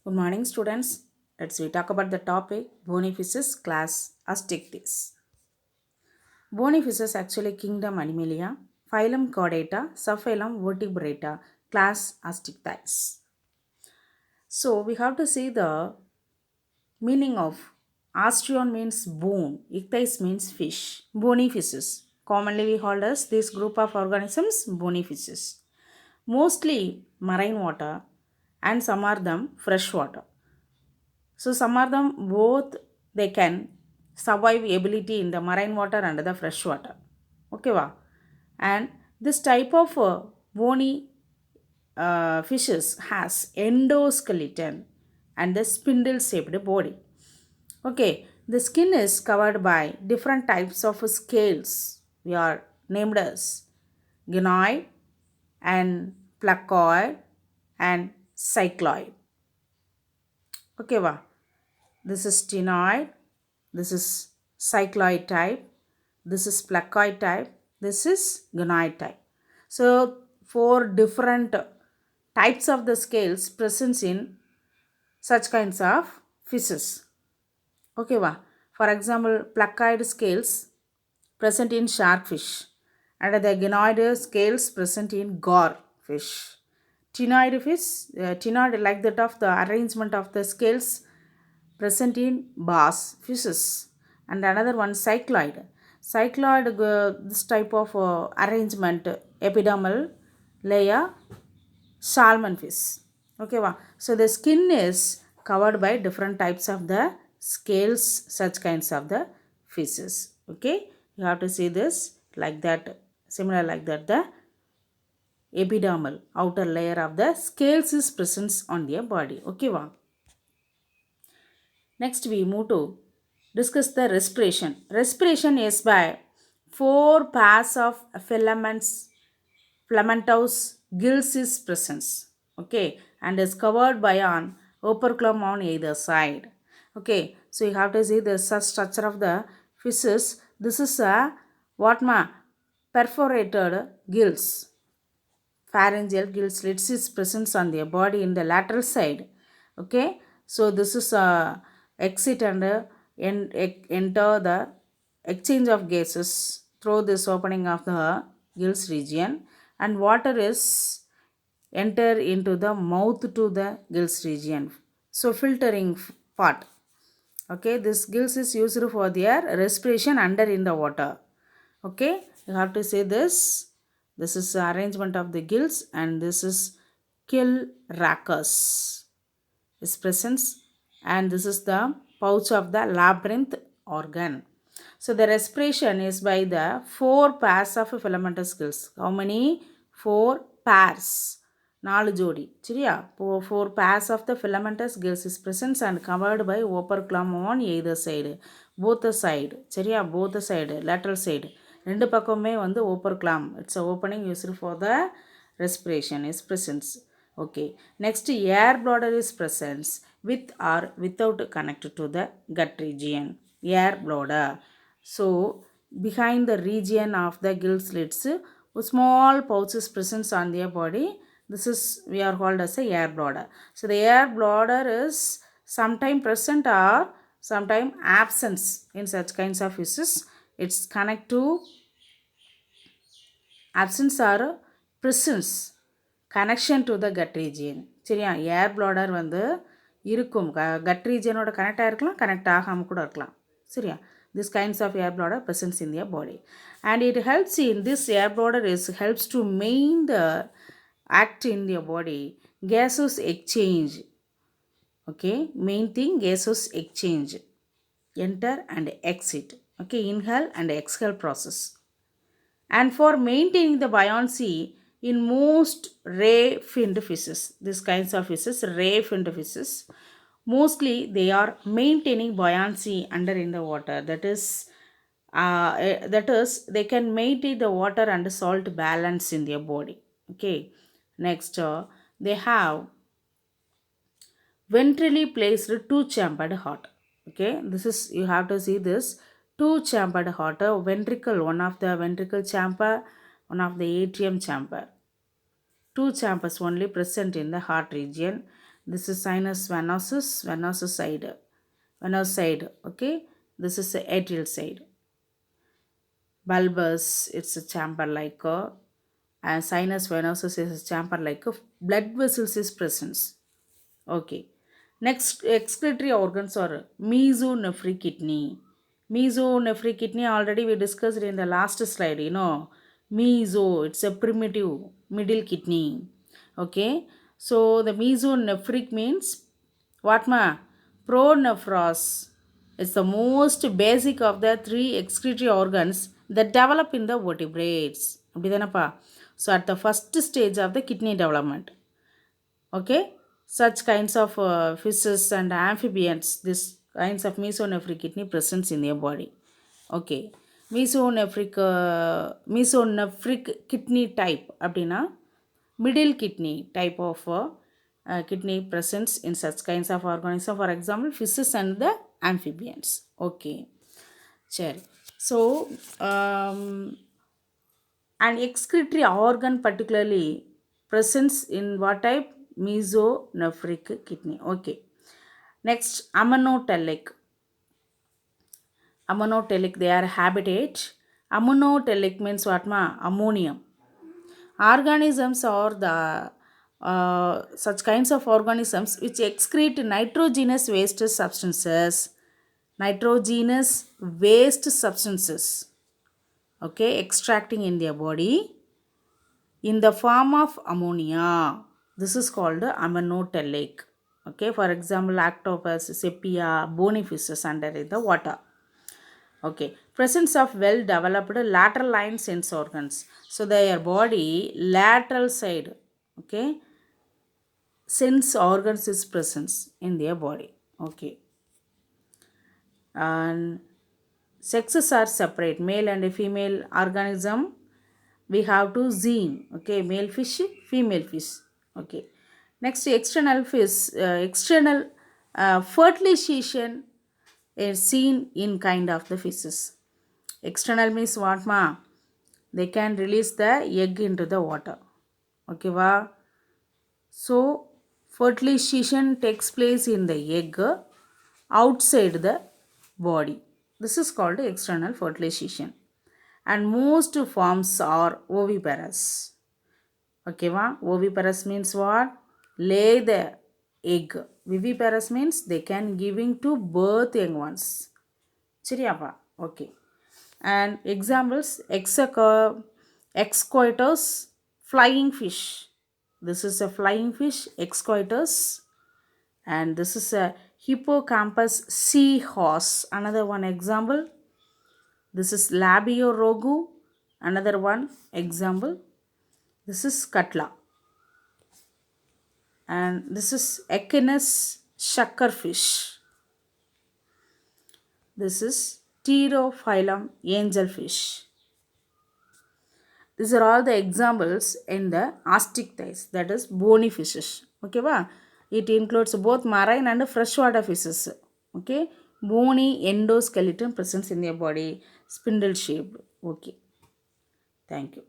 Good morning, students. Let's we talk about the topic bony fishes class Astictis. Bony fishes actually kingdom Animalia, phylum Chordata, subphylum Vertebrata, class Astictis. So we have to see the meaning of osteon means bone, ichthys means fish, bony fishes. Commonly we call as this group of organisms bony fishes. Mostly marine water and some are them fresh water. So some of them both they can survive ability in the marine water and the fresh water. Okay, va? And this type of bony fishes has endoskeleton and the spindle shaped body. Okay, the skin is covered by different types of scales. We are named as gynoid and placoid and cycloid. Okay, va? This is ctenoid, this is cycloid type, this is placoid type, this is gonoid type. So, four different types of the scales present in such kinds of fishes. Okay, va? For example, placoid scales present in sharkfish and the gonoid scales present in gar fish. Ctenoid fish, ctenoid like that of the arrangement of the scales present in bass fishes and another one cycloid. Cycloid, this type of arrangement, epidermal layer, salmon fish. Okay, wow. So the skin is covered by different types of the scales, such kinds of the fishes. Okay, you have to see this like that, similar like that. The epidermal outer layer of the scales is present on their body. Okay, wow. Next, we move to discuss the respiration. Respiration is by four pairs of filamentous gills is presence. Okay, and is covered by an operculum on either side. Okay, so you have to see the structure of the fishes. This is a what ma perforated gills. Pharyngeal gill slits is present on their body in the lateral side. Okay, so this is a exit and enter the exchange of gases through this opening of the gills region, and water is enter into the mouth to the gills region. So filtering part. Okay, this gills is used for their respiration under in the water. Okay, you have to say this is the arrangement of the gills and this is kill rachis is presence, and this is the pouch of the labyrinth organ. So the respiration is by the four pairs of filamentous gills. How many? Four pairs. நாலு ஜோடி சரியா four pairs of the filamentous gills is present and covered by operculum on either side, both the side சரியா both the side lateral side ரெண்டு பக்கமே வந்து operculum, it's a opening used for the respiration is present. Okay, next air bladder is present with or without connected to the gut region, air bladder. So behind the region of the gill slits a small pouch is present on their body. This is we are called as a air bladder. So the air bladder is sometime present or sometime absence in such kinds of fishes. It's connect to absence or presence connection to the gut region. சரியா ஏர் bladder வந்து இருக்கும் cut ரீஜியனோட connect ஆகிருக்கலாம், connect ஆகாமல் கூட இருக்கலாம். சரியா this kinds of air bladder presence in their body, and it helps in this air bladder is helps to main the act in their body gaseous exchange. Okay, main thing gaseous exchange, enter and exit. Okay, inhale and exhale process, and for maintaining the buoyancy in most ray finned fishes. These kinds of fishes, ray finned fishes, mostly they are maintaining buoyancy under in the water. That is they can maintain the water and salt balance in their body. Okay, next they have ventrally placed two chambered heart. Okay, this is you have to see this two chambered heart, a ventricle, one of the ventricle chamber, one of the atrium chamber. Two chambers only present in the heart region. This is sinus venosus, venosus side, venous side. Okay, this is the atrial side. Bulbous, it's a chamber like a, and sinus venosus is a chamber like a blood vessels is presence. Okay. Next, excretory organs are mesonephric kidney. Mesonephric kidney already we discussed in the last slide. Meso, it's a primitive middle kidney. Okay. So the mesonephric means what ma? Pronephros. It's the most basic of the three excretory organs that develop in the vertebrates. அப்படிதானப்பா? So at the first stage of the kidney development. Okay, such kinds of fishes and amphibians, this kinds of mesonephric kidney presence in your body. Okay, mesonephric kidney type அப்படின்னா middle kidney type of kidney presence in such kinds of organisms, for example fishes and the amphibians. Okay, சரி. So an excretory organ particularly presence in what type? Mesonephric kidney. Okay, next, ammonotelic. Ammonotelic, they are habitat. Ammonotelic means what ma? Ammonium. Organisms are the such kinds of organisms which excrete nitrogenous waste substances. Nitrogenous waste substances. Okay, extracting in their body in the form of ammonia. This is called ammonotelic. Okay, for example, octopus, sepia, bony fishes under the water. Okay, presence of well developed lateral line sense organs. So their body lateral side, okay, sense organs is presence in their body. Okay, and sexes are separate, male and female organism. We have to gene. Okay, male fish, female fish. Okay, next, external fish, external fertilization is seen in kind of the fishes. External means what ma? They can release the egg into the water. Okay va? So fertilization takes place in the egg outside the body. This is called external fertilization. And most forms are oviparous. Okay va? Oviparous means what? Lay the egg. Viviparous means they can giving to birth young ones. சரியாப்பா? Okay. And examples, excoitus, flying fish. This is a flying fish, excoitus. And this is a hippocampus seahorse. Another one example. This is Labiorogu. Another one example. This is Katla. And this is Echinus shakkerfish. This is Pterophyllum angelfish. These are all the examples in the Astictes, that is bony fishes. Okay va? It includes both marine and freshwater fishes. Okay, bony endoskeleton presence in their body, spindle shaped. Okay, thank you.